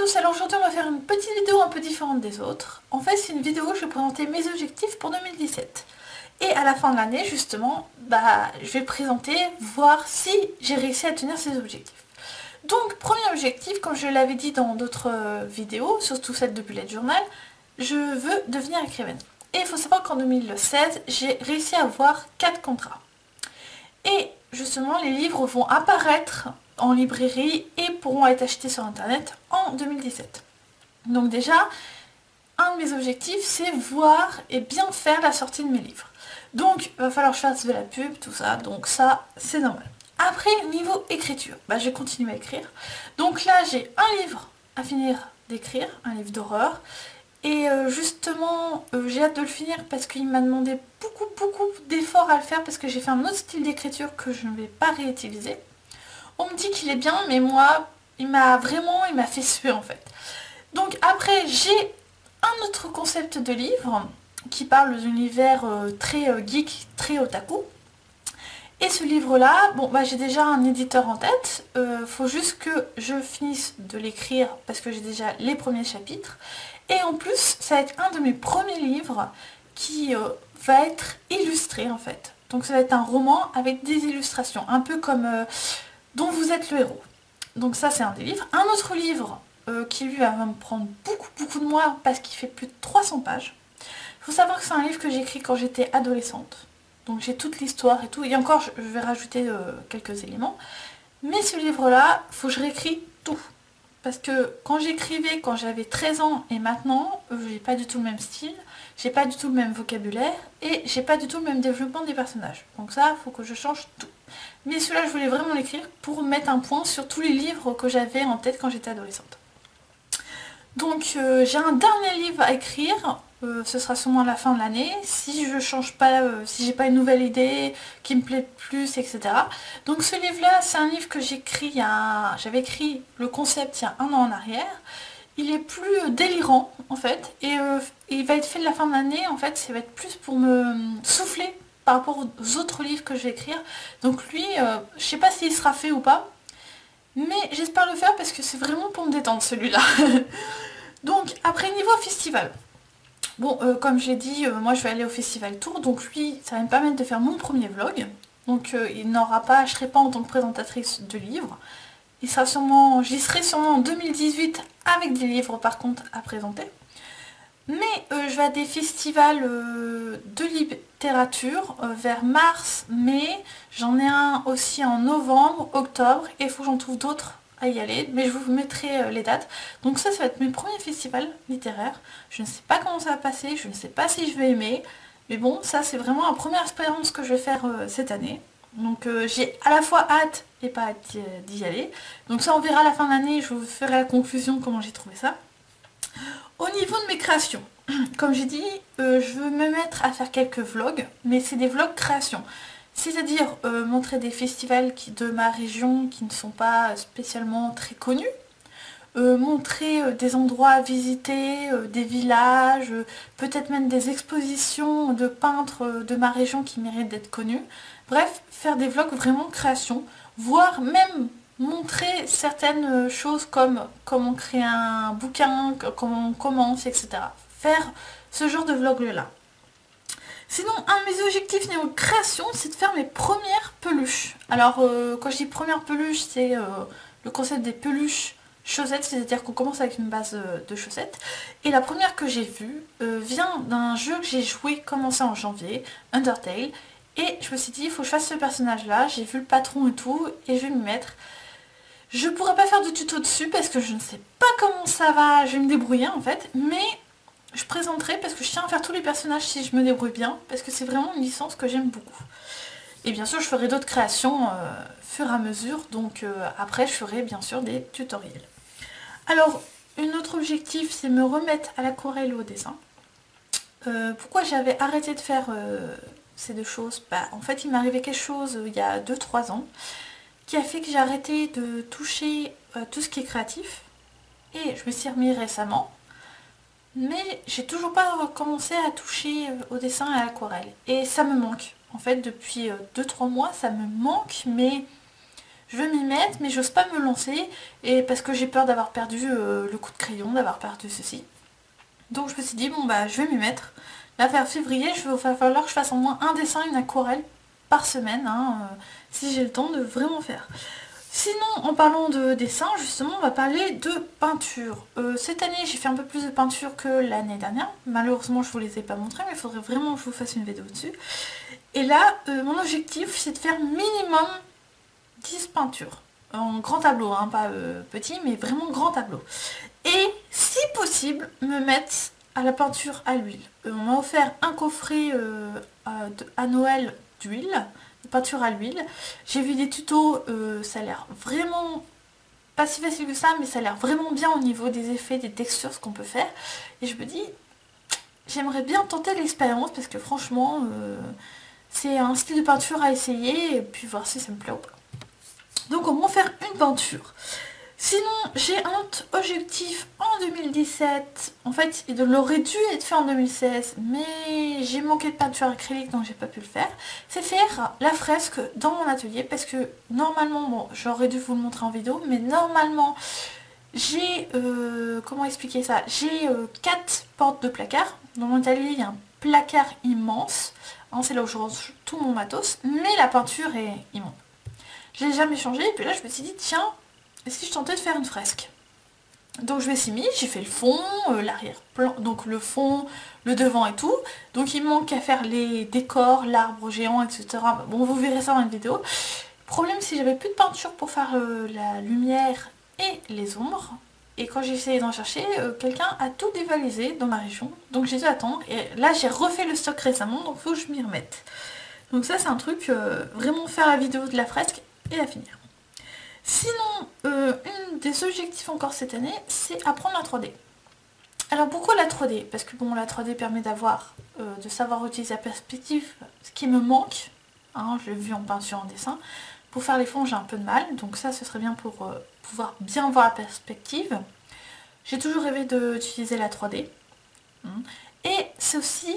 tous, alors aujourd'hui on va faire une petite vidéo un peu différente des autres. En fait c'est une vidéo où je vais présenter mes objectifs pour 2017. Et à la fin de l'année justement, je vais présenter, voir si j'ai réussi à tenir ces objectifs. Donc premier objectif, comme je l'avais dit dans d'autres vidéos, surtout celle de Bullet Journal, je veux devenir écrivaine. Et il faut savoir qu'en 2016, j'ai réussi à avoir 4 contrats. Et justement les livres vont apparaître en librairie et pourront être achetés sur internet en 2017. Donc déjà, un de mes objectifs c'est voir et bien faire la sortie de mes livres. Donc il va falloir que je fasse de la pub, tout ça, donc ça c'est normal. Après, niveau écriture, je vais continuer à écrire. Donc là j'ai un livre à finir d'écrire, un livre d'horreur. Et justement, j'ai hâte de le finir parce qu'il m'a demandé beaucoup d'efforts à le faire parce que j'ai fait un autre style d'écriture que je ne vais pas réutiliser. On me dit qu'il est bien, mais moi, il m'a fait suer en fait. Donc après, j'ai un autre concept de livre qui parle d'un univers très geek, très otaku. Et ce livre-là, j'ai déjà un éditeur en tête. Faut juste que je finisse de l'écrire parce que j'ai déjà les premiers chapitres. Et en plus, ça va être un de mes premiers livres qui va être illustré en fait. Donc ça va être un roman avec des illustrations, un peu comme dont vous êtes le héros. Donc ça c'est un des livres. Un autre livre qui lui va me prendre beaucoup de mois parce qu'il fait plus de 300 pages. Il faut savoir que c'est un livre que j'ai écrit quand j'étais adolescente. Donc j'ai toute l'histoire et tout. Et encore, je vais rajouter quelques éléments. Mais ce livre-là, il faut que je réécris tout. Parce que quand j'écrivais, quand j'avais 13 ans et maintenant, j'ai pas du tout le même style, j'ai pas du tout le même vocabulaire et j'ai pas du tout le même développement des personnages. Donc ça, il faut que je change tout. Mais celui-là, je voulais vraiment l'écrire pour mettre un point sur tous les livres que j'avais en tête quand j'étais adolescente. Donc j'ai un dernier livre à écrire, ce sera sûrement à la fin de l'année, si je change pas, si j'ai pas une nouvelle idée qui me plaît plus, etc. Donc ce livre-là, c'est un livre que j'avais écrit le concept il y a 1 an en arrière. Il est plus délirant en fait, et il va être fait de la fin de l'année, en fait, ça va être plus pour me souffler par rapport aux autres livres que je vais écrire. Donc lui, je sais pas s'il sera fait ou pas, mais j'espère le faire parce que c'est vraiment pour me détendre celui-là. Donc après niveau festival. Comme je l'ai dit, moi je vais aller au festival Tour, donc lui ça va me permettre de faire mon premier vlog. Donc je serai pas en tant que présentatrice de livres. J'y serai sûrement en 2018 avec des livres par contre à présenter. Mais je vais à des festivals de littérature vers mars, mai. J'en ai un aussi en novembre, octobre, et il faut que j'en trouve d'autres à y aller. Mais je vous mettrai les dates. Donc ça va être mes premiers festivals littéraires. Je ne sais pas comment ça va passer, je ne sais pas si je vais aimer. Mais bon, ça c'est vraiment la première expérience que je vais faire cette année. Donc j'ai à la fois hâte et pas hâte d'y aller. Donc ça on verra à la fin de l'année, je vous ferai la conclusion comment j'ai trouvé ça. Au niveau de mes créations, comme j'ai dit, je veux me mettre à faire quelques vlogs, mais c'est des vlogs création. C'est-à-dire montrer des festivals de ma région qui ne sont pas spécialement très connus, montrer des endroits à visiter, des villages, peut-être même des expositions de peintres de ma région qui méritent d'être connus. Bref, faire des vlogs vraiment création, voire même montrer certaines choses comme comment créer un bouquin, comment on commence, etc. Faire ce genre de vlog là. Sinon, un de mes objectifs niveau création, c'est de faire mes premières peluches. Alors, quand je dis première peluche, c'est le concept des peluches chaussettes, c'est-à-dire qu'on commence avec une base de chaussettes. Et la première que j'ai vue vient d'un jeu que j'ai joué, commencé en janvier, Undertale. Et je me suis dit, il faut que je fasse ce personnage-là, j'ai vu le patron et tout, et je vais m'y mettre. Je pourrais pas faire de tuto dessus parce que je ne sais pas comment ça va, je vais me débrouiller en fait, mais je présenterai parce que je tiens à faire tous les personnages si je me débrouille bien, parce que c'est vraiment une licence que j'aime beaucoup. Et bien sûr je ferai d'autres créations fur et à mesure, donc après je ferai bien sûr des tutoriels. Alors, un autre objectif c'est me remettre à l'aquarelle et au dessin. Pourquoi j'avais arrêté de faire ces deux choses? En fait il m'est arrivé quelque chose il y a 2-3 ans, qui a fait que j'ai arrêté de toucher tout ce qui est créatif. Et je me suis remis récemment. Mais j'ai toujours pas recommencé à toucher au dessin et à l'aquarelle. Et ça me manque. En fait, depuis 2-3 mois, ça me manque, mais je veux m'y mettre, mais j'ose pas me lancer, et parce que j'ai peur d'avoir perdu le coup de crayon, d'avoir perdu ceci. Donc je me suis dit, bon bah je vais m'y mettre. Là vers février, il va falloir que je fasse au moins un dessin, une aquarelle par semaine, hein, si j'ai le temps de vraiment faire. Sinon, en parlant de dessin, justement, on va parler de peinture. Cette année, j'ai fait un peu plus de peinture que l'année dernière. Malheureusement, je ne vous les ai pas montrées, mais il faudrait vraiment que je vous fasse une vidéo dessus. Et là, mon objectif, c'est de faire minimum 10 peintures. En grand tableau, hein, pas petit, mais vraiment grand tableau. Et, si possible, me mettre à la peinture à l'huile. On m'a offert un coffret à Noël d'huile. Peinture à l'huile. J'ai vu des tutos, ça a l'air vraiment pas si facile que ça, mais ça a l'air vraiment bien au niveau des effets, des textures, ce qu'on peut faire. Et je me dis, j'aimerais bien tenter l'expérience parce que franchement, c'est un style de peinture à essayer et puis voir si ça me plaît ou pas. Donc on va faire une peinture. Sinon, j'ai un autre objectif en 2017. En fait, il aurait dû être fait en 2016, mais j'ai manqué de peinture acrylique, donc j'ai pas pu le faire. C'est faire la fresque dans mon atelier, parce que normalement, bon, j'aurais dû vous le montrer en vidéo, mais normalement, j'ai, comment expliquer ça? J'ai 4 portes de placard. Dans mon atelier, il y a un placard immense. Hein, c'est là où je range tout mon matos, mais la peinture est immonde. Je l'ai jamais changé, et puis là, je me suis dit, tiens, et si je tentais de faire une fresque? Donc je me suis mis, j'ai fait le fond, l'arrière-plan, donc le fond, le devant et tout. Donc il me manque à faire les décors, l'arbre géant, etc. Bon, vous verrez ça dans une vidéo. Problème, c'est que j'avais plus de peinture pour faire la lumière et les ombres. Et quand j'ai essayé d'en chercher, quelqu'un a tout dévalisé dans ma région. Donc j'ai dû attendre. Et là, j'ai refait le stock récemment, donc il faut que je m'y remette. Donc ça, c'est un truc, vraiment faire la vidéo de la fresque et la finir. Sinon, un des objectifs encore cette année, c'est apprendre la 3D. Alors pourquoi la 3D? Parce que bon, la 3D permet d'avoir, de savoir utiliser la perspective, ce qui me manque, hein, je l'ai vu en peinture, en dessin. Pour faire les fonds, j'ai un peu de mal, donc ça, ce serait bien pour pouvoir bien voir la perspective. J'ai toujours rêvé d'utiliser la 3D. Et c'est aussi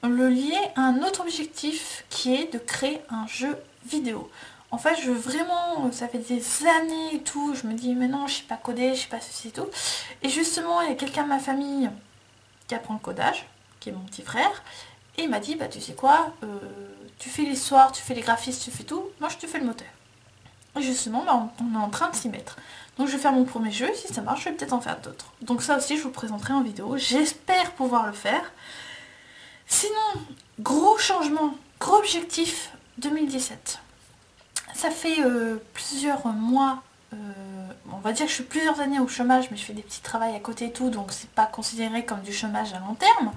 le lier à un autre objectif qui est de créer un jeu vidéo. En fait, je veux vraiment, ça fait des années et tout, je me dis, mais non, je sais pas coder, je sais pas ceci et tout. Et justement, il y a quelqu'un de ma famille qui apprend le codage, qui est mon petit frère, et il m'a dit, bah tu sais quoi, tu fais l'histoire, tu fais les graphismes, tu fais tout, moi je te fais le moteur. Et justement, bah, on est en train de s'y mettre. Donc je vais faire mon premier jeu, si ça marche, je vais peut-être en faire d'autres. Donc ça aussi, je vous présenterai en vidéo, j'espère pouvoir le faire. Sinon, gros changement, gros objectif 2017. Ça fait plusieurs mois, on va dire que je suis plusieurs années au chômage, mais je fais des petits travails à côté et tout, donc c'est pas considéré comme du chômage à long terme.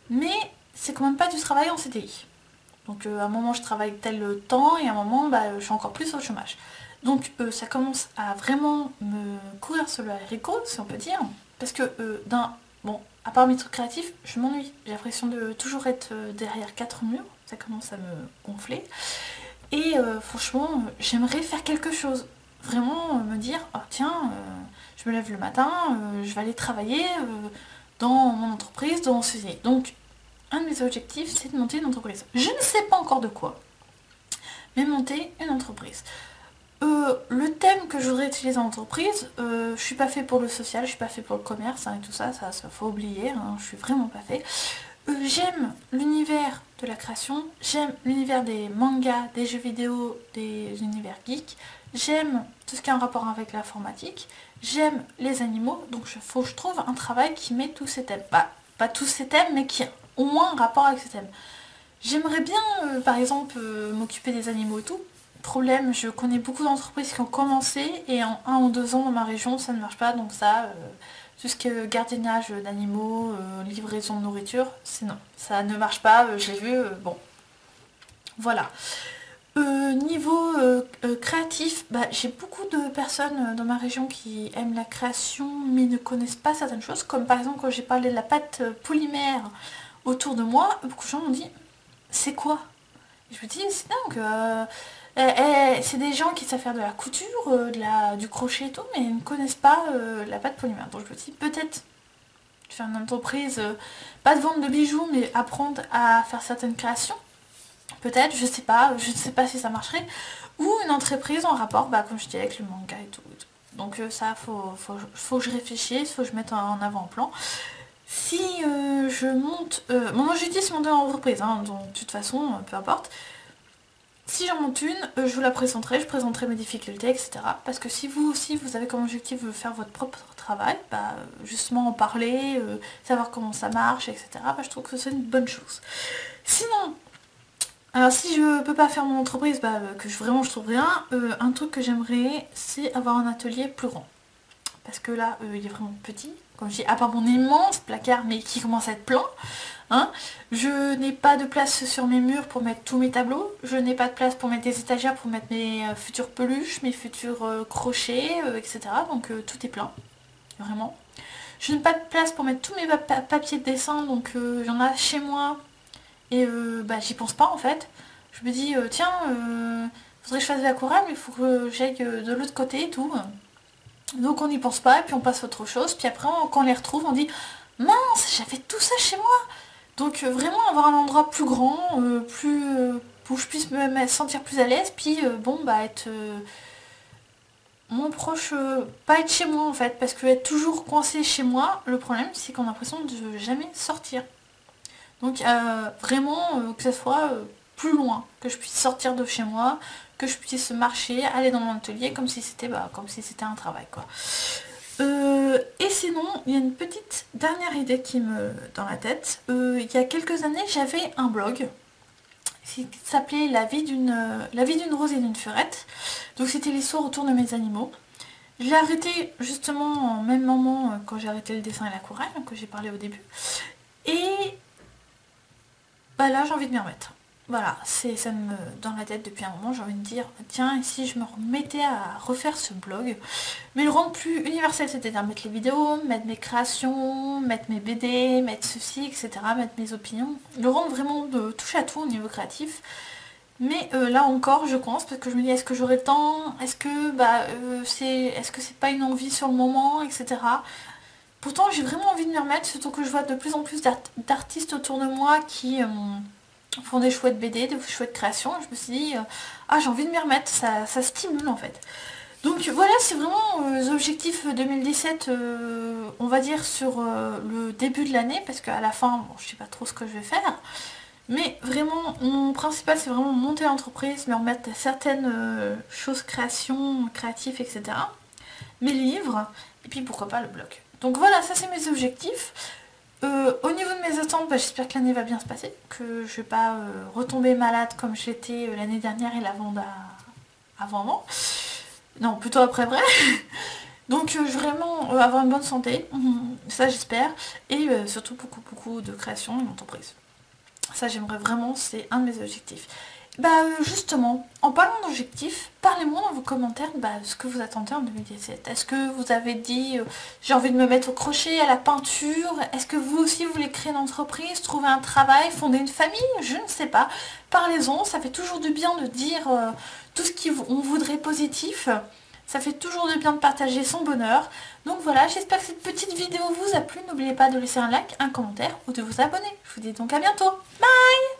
Mais c'est quand même pas du travail en CDI. Donc à un moment je travaille tel temps et à un moment bah, je suis encore plus au chômage. Donc ça commence à vraiment me courir sur le haricot, si on peut dire. Parce que bon, à part mes trucs créatifs, je m'ennuie. J'ai l'impression de toujours être derrière 4 murs. Ça commence à me gonfler. Et franchement, j'aimerais faire quelque chose. Vraiment me dire, oh tiens, je me lève le matin, je vais aller travailler dans mon entreprise, dans ceci. Donc, un de mes objectifs, c'est de monter une entreprise. Je ne sais pas encore de quoi, mais monter une entreprise. Le thème que je voudrais utiliser en entreprise, je suis pas fait pour le social, je suis pas fait pour le commerce hein, et tout ça, ça faut oublier, hein, je suis vraiment pas fait. J'aime l'univers de la création, j'aime l'univers des mangas, des jeux vidéo, des univers geeks, j'aime tout ce qui a un rapport avec l'informatique, j'aime les animaux, donc il faut que je trouve un travail qui met tous ces thèmes. Bah, pas tous ces thèmes, mais qui a au moins un rapport avec ces thèmes. J'aimerais bien, par exemple, m'occuper des animaux et tout. Problème, je connais beaucoup d'entreprises qui ont commencé et en 1 ou 2 ans dans ma région, ça ne marche pas, donc ça... tout ce qui est gardiennage d'animaux, livraison de nourriture, c'est non. Ça ne marche pas, je l'ai vu, bon. Voilà. Niveau créatif, bah, j'ai beaucoup de personnes dans ma région qui aiment la création mais ne connaissent pas certaines choses. Comme par exemple quand j'ai parlé de la pâte polymère autour de moi, beaucoup de gens m'ont dit c'est quoi? Et je me dis c'est dingue. C'est des gens qui savent faire de la couture, du crochet et tout, mais ils ne connaissent pas la pâte polymère. Donc je me dis peut-être faire une entreprise, pas de vente de bijoux, mais apprendre à faire certaines créations. Peut-être, je ne sais pas si ça marcherait. ou une entreprise en rapport, comme je dis, avec le manga et tout. Donc ça, faut que je réfléchisse, faut que je mette en avant-plan. Si je monte... mon objectif c'est monter en entreprise, hein, donc de toute façon, peu importe. Si j'en monte une, je vous la présenterai, je présenterai mes difficultés, etc. Parce que si vous aussi, vous avez comme objectif de faire votre propre travail, justement en parler, savoir comment ça marche, etc. Je trouve que c'est une bonne chose. Sinon, alors si je peux pas faire mon entreprise, que vraiment je trouve rien, un truc que j'aimerais, c'est avoir un atelier plus grand. Parce que là, il est vraiment petit. Comme je dis, à part mon immense placard, mais qui commence à être plein, hein, je n'ai pas de place sur mes murs pour mettre tous mes tableaux. Je n'ai pas de place pour mettre des étagères, pour mettre mes futures peluches, mes futurs crochets, etc. Donc tout est plein, vraiment. Je n'ai pas de place pour mettre tous mes papiers de dessin, donc j'en ai chez moi. Et j'y pense pas en fait. Je me dis, tiens, faudrait que je fasse de l'aquarelle, mais il faut que j'aille de l'autre côté et tout. Donc on n'y pense pas, et puis on passe à autre chose. Puis après, quand on les retrouve, on dit, mince, j'avais tout ça chez moi. Donc vraiment avoir un endroit plus grand, où je puisse me sentir plus à l'aise, puis être moins proche, pas être chez moi en fait, parce que être toujours coincé chez moi, le problème c'est qu'on a l'impression de jamais sortir. Donc vraiment que ce soit plus loin, que je puisse sortir de chez moi, que je puisse marcher, aller dans mon atelier comme si c'était un travail quoi. Et sinon, il y a une petite dernière idée qui me dans la tête. Il y a quelques années, j'avais un blog qui s'appelait la vie d'une rose et d'une fleurette. Donc c'était l'histoire autour de mes animaux. Je l'ai arrêté justement en même moment quand j'ai arrêté le dessin et l'aquarelle, que j'ai parlé au début. Et là j'ai envie de m'y remettre. Voilà, ça me dans la tête depuis un moment, j'ai envie de dire, tiens, et si je me remettais à refaire ce blog, mais le rendre plus universel, c'est-à-dire mettre les vidéos, mettre mes créations, mettre mes BD, mettre ceci, etc., mettre mes opinions, le rendre vraiment de touche à tout au niveau créatif. Mais là encore, je pense, parce que je me dis, est-ce que j'aurai le temps, est-ce que c'est pas une envie sur le moment, etc. Pourtant, j'ai vraiment envie de m'y remettre, surtout que je vois de plus en plus d'artistes autour de moi qui font des chouettes BD, des chouettes créations. Je me suis dit, j'ai envie de m'y remettre, ça stimule en fait. Donc voilà, c'est vraiment les objectifs 2017, on va dire sur le début de l'année, parce qu'à la fin, je sais pas trop ce que je vais faire. Mais vraiment, mon principal, c'est vraiment monter l'entreprise, me remettre certaines choses, créations, créatives, etc. Mes livres, et puis pourquoi pas le blog. Donc voilà, ça c'est mes objectifs. Au niveau de mes attentes, j'espère que l'année va bien se passer, que je vais pas retomber malade comme j'étais l'année dernière et avant. Non, plutôt après. Donc je vais vraiment avoir une bonne santé, ça j'espère, et surtout beaucoup de création et d'entreprise. Ça j'aimerais vraiment, c'est un de mes objectifs. Justement, en parlant d'objectifs, parlez-moi dans vos commentaires ce que vous attendez en 2017. Est-ce que vous avez dit j'ai envie de me mettre au crochet, à la peinture? Est-ce que vous aussi vous voulez créer une entreprise, trouver un travail, fonder une famille? Je ne sais pas. Parlez-en, ça fait toujours du bien de dire tout ce qu'on voudrait positif. Ça fait toujours du bien de partager son bonheur. Donc voilà, j'espère que cette petite vidéo vous a plu. N'oubliez pas de laisser un like, un commentaire ou de vous abonner. Je vous dis donc à bientôt. Bye!